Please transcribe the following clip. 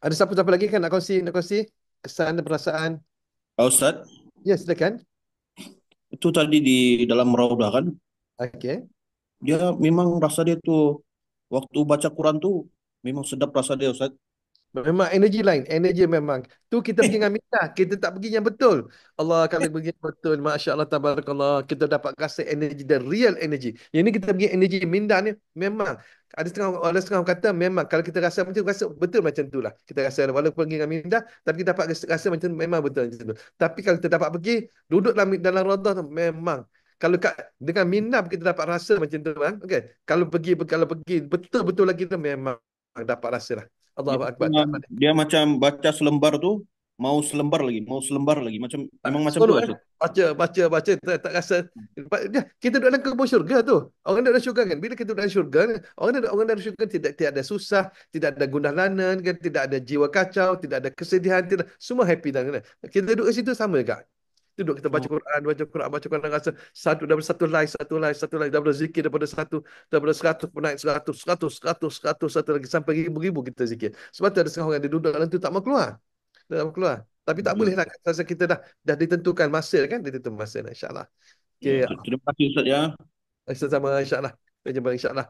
Ada siapa-siapa lagi kan nak kongsi kesan dan perasaan? Pak Ustadz, Ya, silakan. itu tadi di dalam Raudah kan, Okey. dia memang rasa dia tuh waktu baca Quran tuh memang sedap rasa dia Ustadz. Memang energi lain, energi memang. Tu kita pergi dengan minda, kita tak pergi yang betul. Allah kalau pergi yang betul, Masya Allah, Tabarakallah, kita dapat rasa energi dan real energi. Yang ni kita pergi energi minda ni, memang. Ada setengah orang kata memang kalau kita rasa macam tu, rasa betul macam tu lah. Kita rasa walaupun pergi dengan minda, tapi kita dapat rasa macam tu, memang betul macam tu. Tapi kalau kita dapat pergi, duduk dalam rodah tu, memang. Kalau dengan minda kita dapat rasa macam tu kan. Okay. Kalau pergi betul-betul lagi tu memang dapat rasa lah. Dia, Allahu Akbar. Tak ada. dia macam baca selembar tuh mau selembar lagi macam memang macam tuh Seronok kan? Ustadz. Baca, tak rasa. Kita duduk dalam kebun syurga tu. Orang duduk dalam syurga kan. Bila kita duduk dalam syurga, orang dalam syurga tidak ada susah, tidak ada gundah lanan, kan? Tidak ada jiwa kacau, tidak ada kesedihan, tidak, semua happy dan kan? Kita duduk di situ sama juga. Duduk kita baca Oh, Quran, baca Quran rasa satu daripada satu like, daripada zikir daripada 100 pun naik 100 satu lagi sampai ribu-ribu kita zikir. Sebab tu ada setengah orang dia duduk dalam tu tak mau keluar. Tak mau keluar. Tapi tak boleh betul. lah. Rasa kita dah ditentukan masa kan. Dia tentukan masa. InsyaAllah. Ya, Okay. terima kasih Ustadz ya. Sama insyaAllah. Kita jumpa insyaAllah.